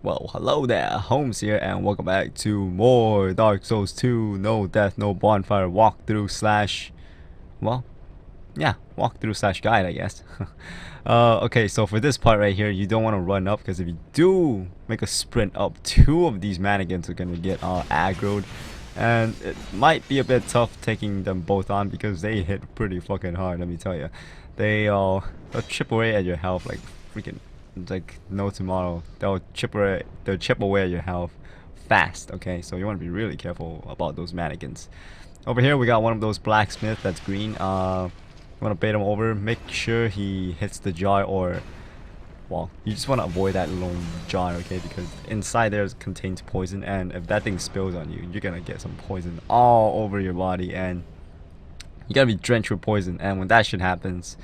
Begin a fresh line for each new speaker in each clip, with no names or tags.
Well, hello there, Holmes here, and welcome back to more Dark Souls 2 No Death, No Bonfire walkthrough slash, well, yeah, walkthrough slash guide, I guess. Okay, so for this part right here, you don't want to run up, because if you do make a sprint up, two of these mannequins are going to get aggroed, and it might be a bit tough taking them both on, because they hit pretty fucking hard, let me tell you. They'll chip away at your health like freaking like no tomorrow. They'll chip away at your health fast. Okay, so you want to be really careful about those mannequins. Over here we got one of those blacksmith that's green. You want to bait him over, make sure he hits the jar, or well, you just want to avoid that little jar, okay, because inside there contains poison, and if that thing spills on you, you're gonna get some poison all over your body, and you gotta be drenched with poison. And when that shit happens,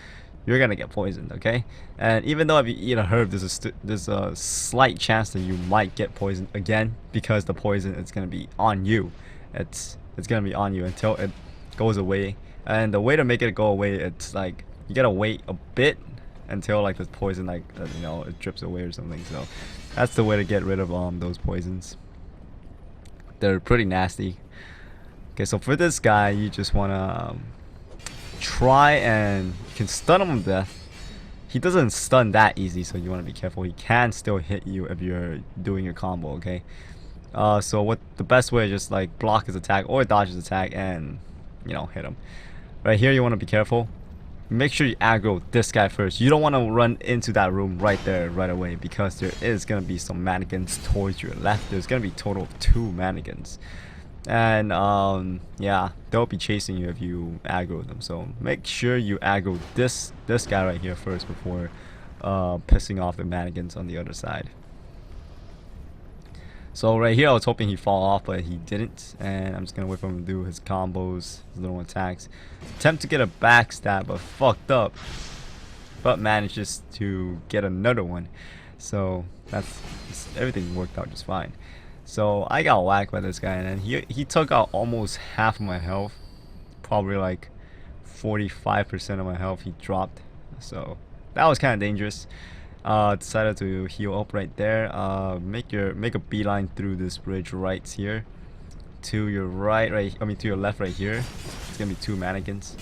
you're gonna get poisoned, okay? And even though if you eat a herb, there's a slight chance that you might get poisoned again, because the poison is gonna be on you. It's gonna be on you until it goes away. And the way to make it go away, it's like you gotta wait a bit until like the poison it drips away or something. So that's the way to get rid of those poisons. They're pretty nasty. Okay, so for this guy, you just wanna try and you can stun him to death. He doesn't stun that easy, so you want to be careful. He can still hit you if you're doing your combo, okay? So what the best way is just like block his attack or dodge his attack and hit him. Right here you want to be careful. Make sure you aggro this guy first. You don't want to run into that room right there right away, because there is going to be some mannequins towards your left. There's going to be a total of 2 mannequins. And yeah, they'll be chasing you if you aggro them, so make sure you aggro this guy right here first before pissing off the mannequins on the other side. So right here I was hoping he'd fall off, but he didn't, and I'm just gonna wait for him to do his combos, his little attacks. Attempt to get a backstab, but fucked up, but manages to get another one. So everything worked out just fine. So I got whacked by this guy, and he took out almost half of my health, probably like 45% of my health he dropped. So that was kind of dangerous. Decided to heal up right there. Make a beeline through this bridge right here. To your to your left right here. It's gonna be 2 mannequins.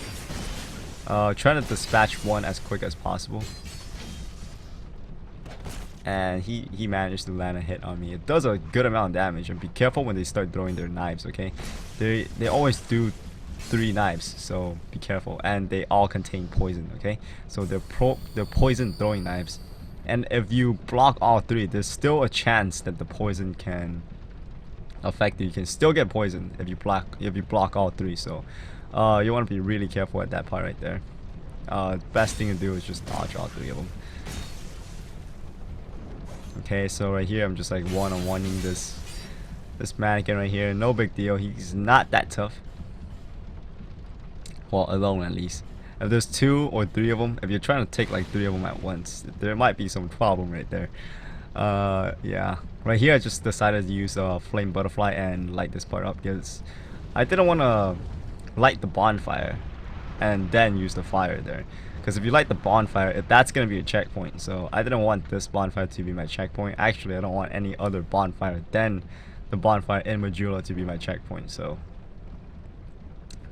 Trying to dispatch one as quick as possible. And he managed to land a hit on me. It does a good amount of damage, and be careful when they start throwing their knives, okay? They always do 3 knives, so be careful. And they all contain poison, okay? So they're poison throwing knives. And if you block all 3, there's still a chance that the poison can affect you. You can still get poisoned if you block all 3. So you want to be really careful at that part right there. Best thing to do is just dodge all 3 of them. Okay, so right here I'm just like one-on-one-ing this mannequin right here. No big deal. He's not that tough. Well, alone at least. If there's 2 or 3 of them, if you're trying to take like 3 of them at once, there might be some problem right there. Yeah. Right here I just decided to use a flame butterfly and light this part up, because I didn't want to light the bonfire and then use the fire there. Because if you light the bonfire, that's going to be a checkpoint. So I didn't want this bonfire to be my checkpoint. Actually, I don't want any other bonfire than the bonfire in Majula to be my checkpoint. So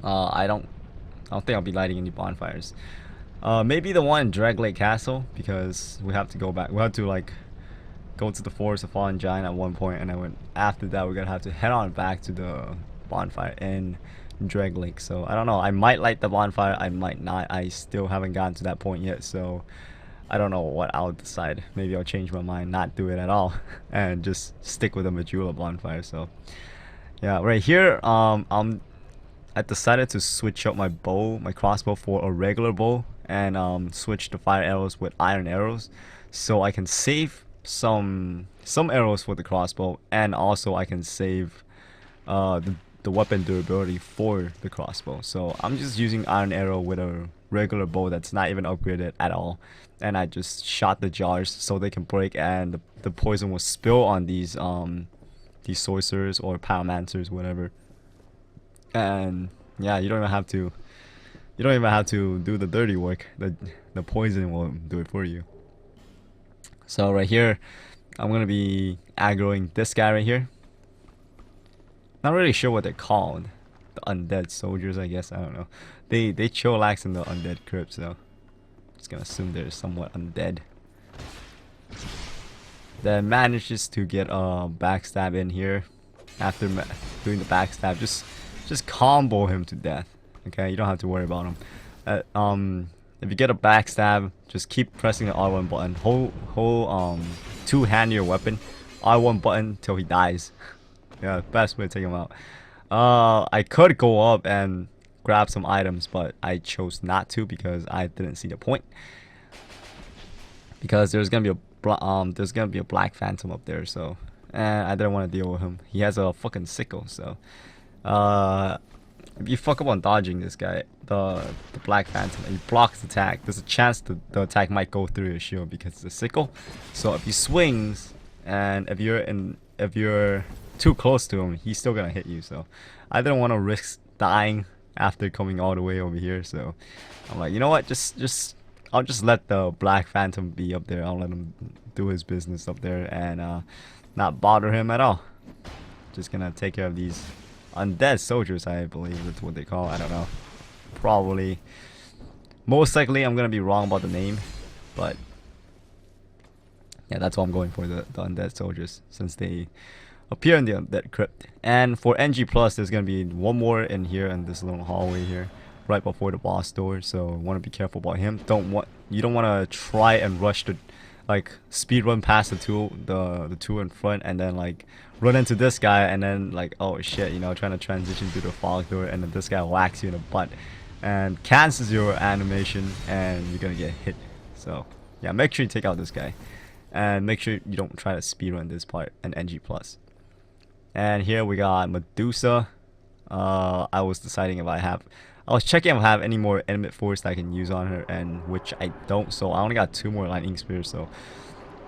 I don't think I'll be lighting any bonfires. Maybe the one in Drangleic Castle, because we have to go back. We have to like go to the Forest of Fallen Giant at one point, and then after that we're gonna have to head on back to the bonfire in Drangleic. So I don't know, I might light the bonfire, I might not. I still haven't gotten to that point yet, so I don't know what I'll decide. Maybe I'll change my mind, not do it at all, and just stick with the Majula bonfire. So yeah, right here I decided to switch up my crossbow for a regular bow, and switch the fire arrows with iron arrows, so I can save some arrows for the crossbow, and also I can save the weapon durability for the crossbow. So I'm just using iron arrow with a regular bow that's not even upgraded at all, and I just shot the jars so they can break, and the poison will spill on these sorcerers or pyromancers, whatever. And yeah, you don't even have to do the dirty work. The poison will do it for you. So right here I'm gonna be aggroing this guy right here. Not really sure what they're called. The undead soldiers, I guess. I don't know. They chillax in the Undead Crypt, so just gonna assume they're somewhat undead. Then manages to get a backstab in here. After doing the backstab, just combo him to death. Okay, you don't have to worry about him. If you get a backstab, just keep pressing the R1 button. Hold two-hand your weapon, R1 button till he dies. Yeah, best way to take him out. I could go up and grab some items, but I chose not to because I didn't see the point. Because there's gonna be a black phantom up there, so and I didn't want to deal with him. He has a fucking sickle, so if you fuck up on dodging this guy, the black phantom, and he blocks the attack, there's a chance the attack might go through your shield because it's a sickle. So if he swings and if you're too close to him, he's still gonna hit you. So I didn't want to risk dying after coming all the way over here. So I'm like, you know what? I'll just let the black phantom be up there. I'll let him do his business up there and not bother him at all. Just gonna take care of these undead soldiers, I believe that's what they call. I don't know. Probably. Most likely I'm gonna be wrong about the name, but yeah, that's what I'm going for, the undead soldiers, since they appear in the Undead Crypt. And for NG Plus, there's gonna be one more in here in this little hallway here, right before the boss door. So want to be careful about him. You don't want to try and rush to like speed run past the two in front and then like run into this guy and then like, oh shit, you know, trying to transition through the fog door and then this guy whacks you in the butt and cancels your animation and you're gonna get hit. So yeah, make sure you take out this guy and make sure you don't try to speed run this part and NG Plus. And here we got Medusa. I was deciding if I was checking if I have any more Intimate Force that I can use on her, and which I don't, so I only got 2 more Lightning Spears, so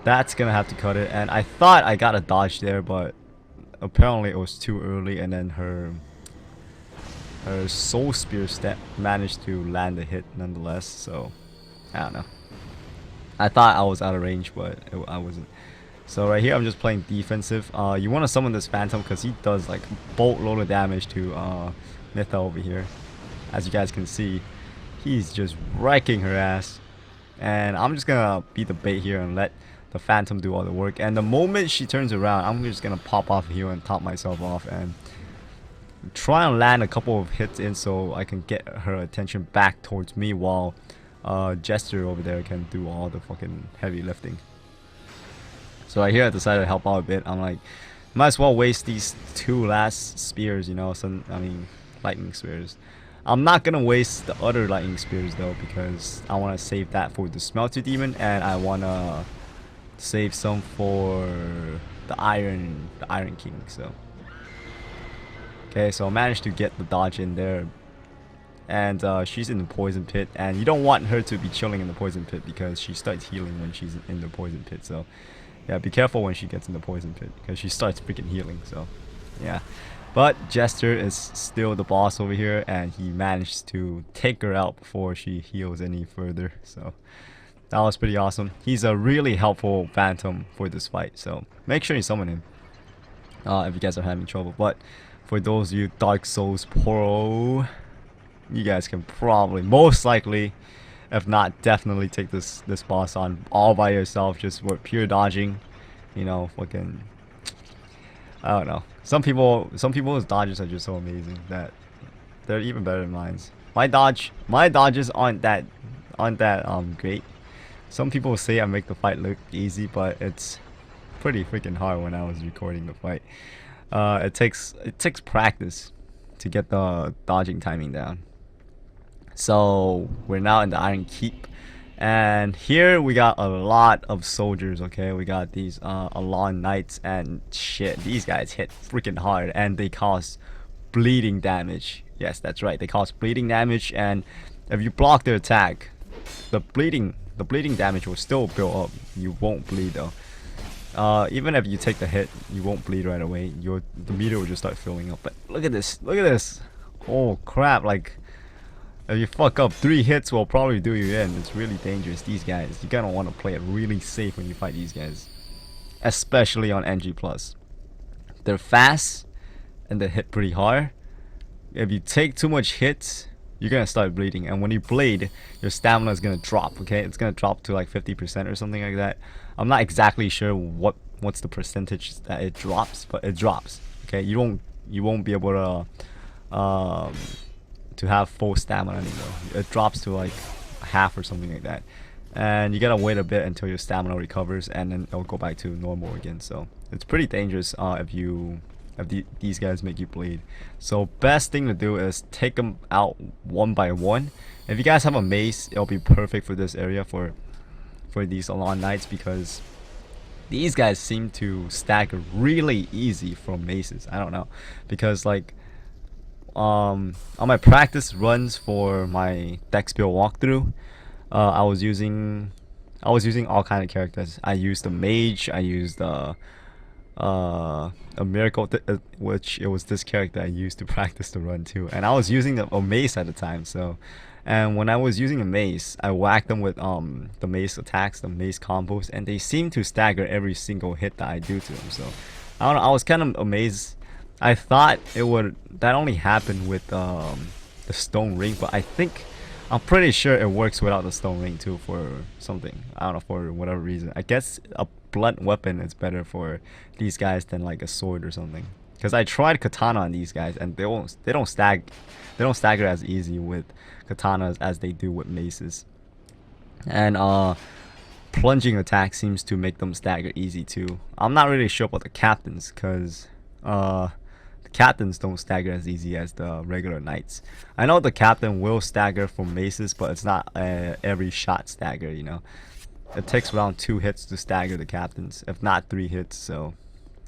that's gonna have to cut it. And I thought I got a dodge there, but apparently it was too early, and then her Soul Spear managed to land a hit nonetheless, so I don't know. I thought I was out of range, but I wasn't. So right here I'm just playing defensive. You want to summon this phantom because he does like boatload of damage to Mytha over here. As you guys can see, he's just wrecking her ass. And I'm just gonna be the bait here and let the phantom do all the work. And the moment she turns around, I'm just gonna pop off here and top myself off and try and land a couple of hits in so I can get her attention back towards me while Jester over there can do all the fucking heavy lifting. So right here I decided to help out a bit. I'm like, might as well waste these 2 last spears, you know, lightning spears. I'm not gonna waste the other lightning spears though because I want to save that for the Smelter Demon and I want to save some for the Iron King. So okay, so I managed to get the dodge in there, and she's in the poison pit, and you don't want her to be chilling in the poison pit because she starts healing when she's in the poison pit. So yeah, be careful when she gets in the poison pit because she starts freaking healing. So yeah, but Jester is still the boss over here and he managed to take her out before she heals any further. So that was pretty awesome. He's a really helpful phantom for this fight, so make sure you summon him if you guys are having trouble. But for those of you Dark Souls pro, you guys can probably, most likely, if not definitely, take this boss on all by yourself, just with pure dodging. You know, fucking, I don't know. Some people's dodges are just so amazing that they're even better than mine. My dodges aren't that great. Some people say I make the fight look easy, but it's pretty freaking hard when I was recording the fight. It takes practice to get the dodging timing down. So we're now in the Iron Keep, and here we got a lot of soldiers. Okay, we got these Avelyn Knights, and shit, these guys hit freaking hard and they cause bleeding damage. Yes, that's right, they cause bleeding damage, and if you block their attack, the bleeding damage will still build up. You won't bleed though. Even if you take the hit, you won't bleed right away. The meter will just start filling up. But look at this, oh crap, like if you fuck up, 3 hits will probably do you in. It's really dangerous, these guys. You gotta want to play it really safe when you fight these guys. especially on NG+. They're fast and they hit pretty hard. If you take too much hits, you're gonna start bleeding, and when you bleed, your stamina is gonna drop. Okay, it's gonna drop to like 50% or something like that. I'm not exactly sure what's the percentage that it drops, but it drops. Okay, you won't be able to have full stamina anymore. It drops to like half or something like that, and you gotta wait a bit until your stamina recovers, and then it'll go back to normal again. So it's pretty dangerous if these guys make you bleed. So best thing to do is take them out one by one. If you guys have a mace, it'll be perfect for this area for these Alon Knights, because these guys seem to stagger really easy from maces. I don't know, because like on my practice runs for my deck build walkthrough, I was using all kind of characters. I used the mage, I used a miracle, which it was this character I used to practice the run too, and I was using a mace at the time. So, and when I was using a mace, I whacked them with the mace attacks, the mace combos, and they seem to stagger every single hit that I do to them. So I don't know, I was kind of amazed. I thought that only happened with the stone ring, but I'm pretty sure it works without the stone ring too, for something. I don't know, for whatever reason. I guess a blunt weapon is better for these guys than like a sword or something. Because I tried katana on these guys, and they don't stagger as easy with katanas as they do with maces. And plunging attack seems to make them stagger easy too. I'm not really sure about the captains, because the captains don't stagger as easy as the regular knights. I know the captain will stagger from maces, but it's not every shot stagger, you know. It takes around 2 hits to stagger the captains, if not 3 hits. So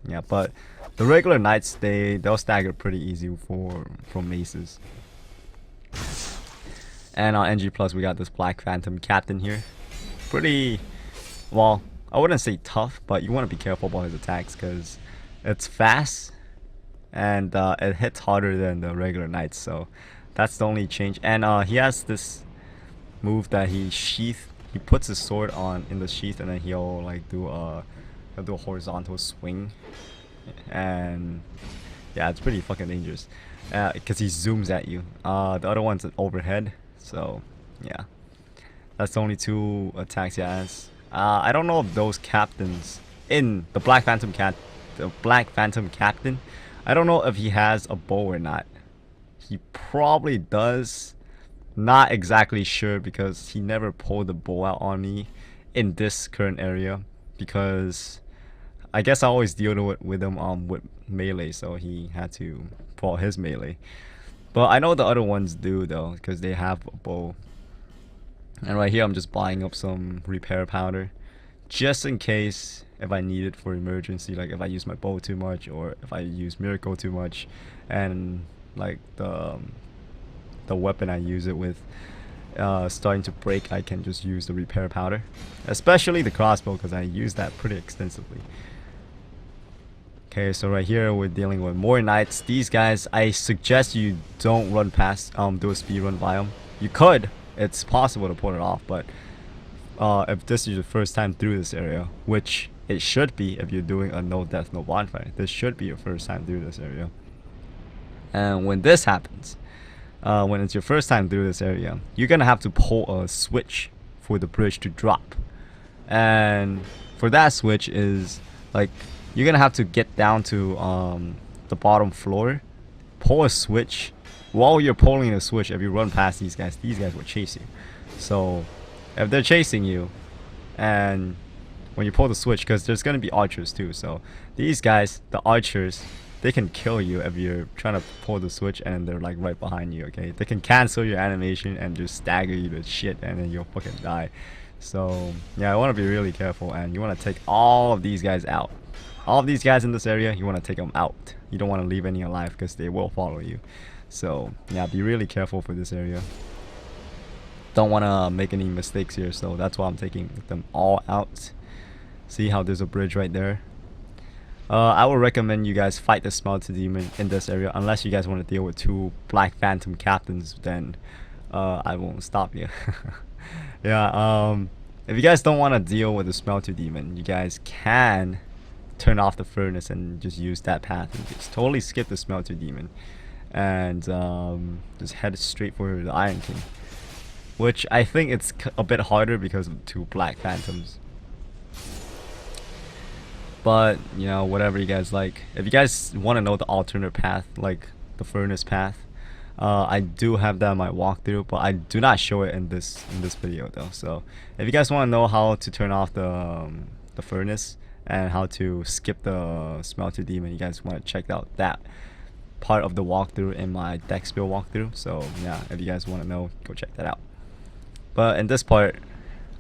yeah, but the regular knights, they'll stagger pretty easy from maces. And on NG+, we got this Black Phantom captain here. Pretty, well, I wouldn't say tough, but you want to be careful about his attacks, because it's fast and it hits harder than the regular knights. So that's the only change. And he has this move that he puts his sword in the sheath, and then he'll like do a horizontal swing, and yeah, it's pretty fucking dangerous because he zooms at you. The other one's an overhead. So yeah, that's the only 2 attacks he has. I don't know if those captains in the Black Phantom captain, I don't know if he has a bow or not. He probably does. Not exactly sure, because he never pulled the bow out on me in this current area, because I guess I always deal with him with melee, so he had to pull his melee. But I know the other ones do though, because they have a bow. And right here I'm just buying up some repair powder, just in case if I need it for emergency, like if I use my bow too much, or if I use miracle too much, and like the weapon I use it with starting to break, I can just use the repair powder, especially the crossbow, because I use that pretty extensively. Okay, so right here we're dealing with more knights. These guys, I suggest you don't run past, do a speed run by them. You could, it's possible to pull it off, but if this is your first time through this area, which it should be if you're doing a no death no bonfire, this should be your first time through this area. And when this happens, when it's your first time through this area, you're gonna have to pull a switch for the bridge to drop. And for that switch is like, you're gonna have to get down to the bottom floor, pull a switch. While you're pulling the switch, if you run past these guys will chase you. So if they're chasing you, and when you pull the switch, because there's gonna be archers too, so these guys, the archers, they can kill you if you're trying to pull the switch and they're like right behind you. Okay, they can cancel your animation and just stagger you to shit, and then you'll fucking die. So yeah, I want to be really careful, and you want to take all of these guys out. All of these guys in this area, you want to take them out. You don't want to leave any alive, because they will follow you. So yeah, be really careful for this area. Don't want to make any mistakes here, so that's why I'm taking them all out. See how there's a bridge right there? I would recommend you guys fight the Smelter Demon in this area, unless you guys want to deal with 2 Black Phantom captains. Then I won't stop you. Yeah, if you guys don't want to deal with the Smelter Demon, you guys can turn off the furnace and just use that path and just totally skip the Smelter Demon and just head straight for the Iron King, which I think it's a bit harder because of 2 Black Phantoms. But you know, whatever you guys like. If you guys want to know the alternate path, like the furnace path, I do have that in my walkthrough, but I do not show it in this video though. So if you guys want to know how to turn off the furnace and how to skip the Smelter Demon, you guys want to check out that part of the walkthrough in my deck spill walkthrough. So yeah, if you guys want to know, go check that out. But in this part,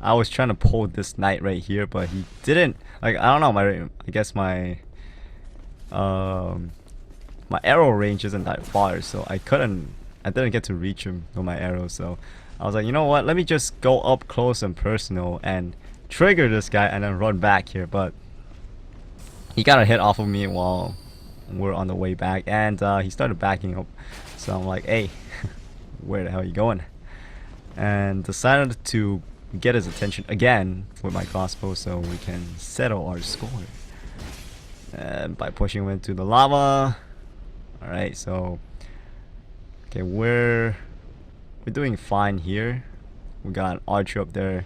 I was trying to pull this knight right here, but he didn't. Like, I don't know, I guess my my arrow range isn't that far, so I didn't get to reach him with my arrow. So I was like, you know what, let me just go up close and personal and trigger this guy and then run back here. But he got a hit off of me while we're on the way back, and he started backing up. So I'm like, hey, where the hell are you going? And decided to get his attention again with my crossbow so we can settle our score, and by pushing him into the lava. Alright, so okay, we're doing fine here. We got an archer up there.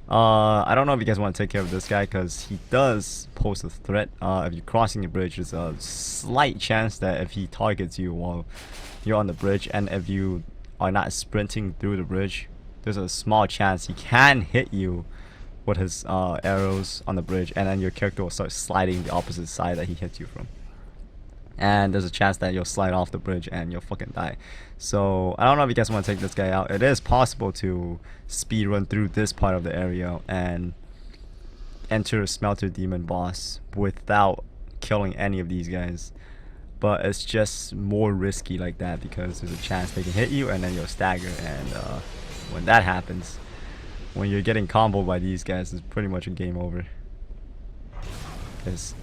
I don't know if you guys want to take care of this guy because he does pose a threat. If you're crossing the bridge, there's a slight chance that if he targets you while you're on the bridge, and if you are not sprinting through the bridge, there's a small chance he can hit you with his arrows on the bridge, and then your character will start sliding the opposite side that he hits you from. And there's a chance that you'll slide off the bridge and you'll fucking die. So I don't know if you guys want to take this guy out. It is possible to speed run through this part of the area and enter a Smelter Demon boss without killing any of these guys. But it's just more risky like that because there's a chance they can hit you and then you'll stagger, and when that happens, when you're getting comboed by these guys, it's pretty much a game over.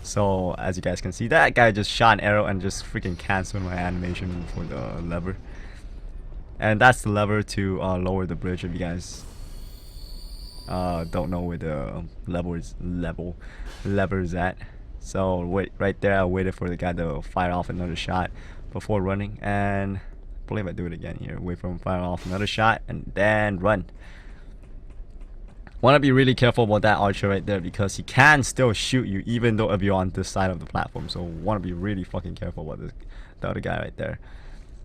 So as you guys can see, that guy just shot an arrow and just freaking canceled my animation for the lever. And that's the lever to lower the bridge, if you guys don't know where the lever is at. So wait, right there I waited for the guy to fire off another shot before running, and I believe I do it again here. Wait for him to fire off another shot and then run. Want to be really careful about that archer right there because he can still shoot you even though if you're on this side of the platform. So want to be really fucking careful about the other guy right there.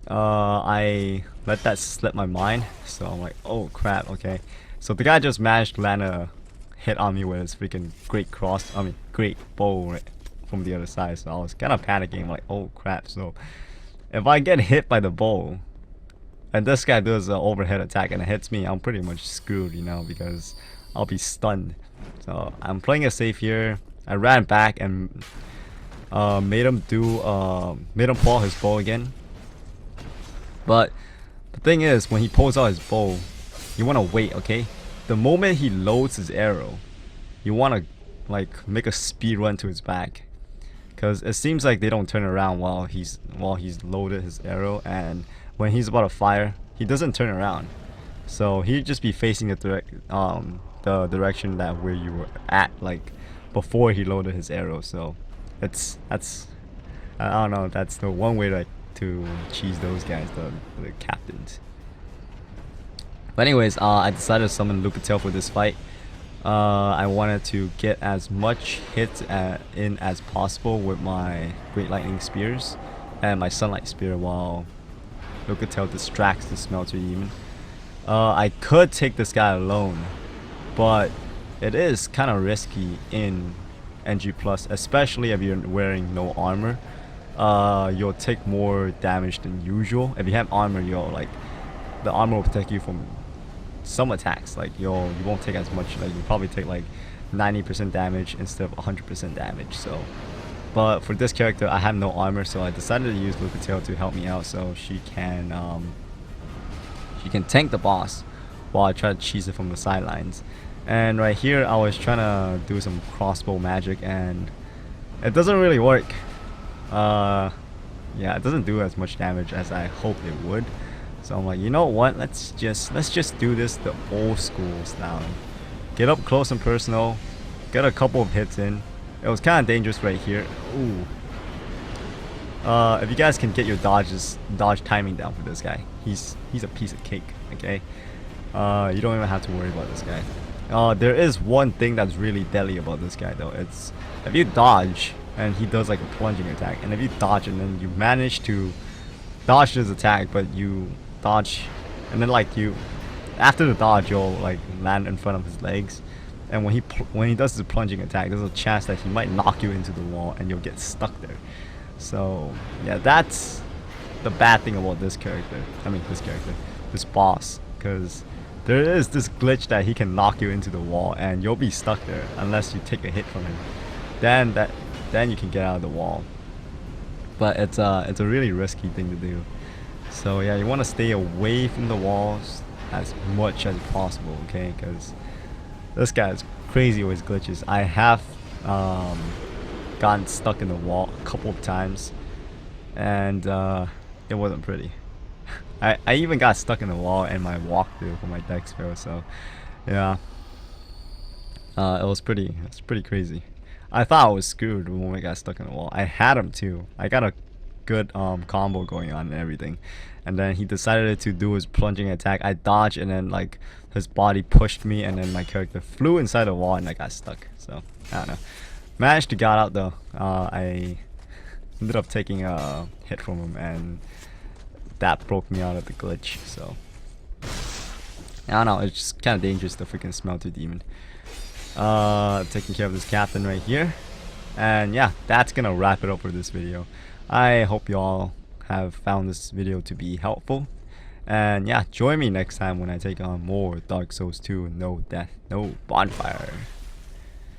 I let that slip my mind, so I'm like, oh crap, okay. So the guy just managed to land a hit on me with his freaking great bow right from the other side. So I was kind of panicking, like, oh crap. So if I get hit by the bow and this guy does an overhead attack and it hits me, I'm pretty much screwed, you know, because I'll be stunned. So I'm playing it safe here. I ran back and made him pull out his bow again. But the thing is, when he pulls out his bow, you want to wait, okay? The moment he loads his arrow, you want to like make a speed run to his back, because it seems like they don't turn around while he's loaded his arrow, and when he's about to fire, he doesn't turn around. So he'd just be facing the direction that where you were at, like before he loaded his arrow. So that's I don't know, that's the one way to cheese those guys, the captains. But anyways, I decided to summon Lucatel for this fight. I wanted to get as much hits in as possible with my Great Lightning Spears and my Sunlight Spear while Lucatel distracts the Smelter Demon. I could take this guy alone, but it is kind of risky in NG+, especially if you're wearing no armor. You'll take more damage than usual. If you have armor, the armor will protect you from some attacks. Like you won't take as much. Like you probably take like 90% damage instead of 100% damage. So, but for this character, I have no armor, so I decided to use Lucatel to help me out, so she can tank the boss while I try to cheese it from the sidelines. And right here, I was trying to do some crossbow magic, and it doesn't really work. Yeah, it doesn't do as much damage as I hoped it would. So I'm like, you know what? Let's just do this the old school style. Get up close and personal, get a couple of hits in, It was kind of dangerous right here. Ooh. If you guys can get your dodge timing down for this guy, he's a piece of cake. Okay. You don't even have to worry about this guy. There is one thing that's really deadly about this guy though. It's if you dodge and he does like a plunging attack, and if you dodge and then you manage to dodge his attack, but you dodge and then like you after the dodge you'll like land in front of his legs, and when he does his plunging attack, there's a chance that he might knock you into the wall and you'll get stuck there. So yeah, that's the bad thing about this character. I mean this boss, because there is this glitch that he can knock you into the wall and you'll be stuck there unless you take a hit from him. Then you can get out of the wall. But it's a really risky thing to do. So yeah, you want to stay away from the walls as much as possible, okay? Because this guy is crazy with his glitches. I have gotten stuck in the wall a couple of times, and it wasn't pretty. I even got stuck in the wall in my walkthrough for my deck spell, so yeah. It was pretty crazy. I thought I was screwed when I got stuck in the wall. I had him too. I got a good combo going on and everything, and then he decided to do his plunging attack. I dodged, and then like his body pushed me, and then my character flew inside the wall and I got stuck. So I don't know. Managed to get out though. I ended up taking a hit from him, and that broke me out of the glitch. So I don't know, it's just kind of dangerous, the freaking Smelter Demon. Taking care of this captain right here, and yeah, that's gonna wrap it up for this video. I hope you all have found this video to be helpful, and yeah, join me next time when I take on more Dark Souls 2 No Death No Bonfire.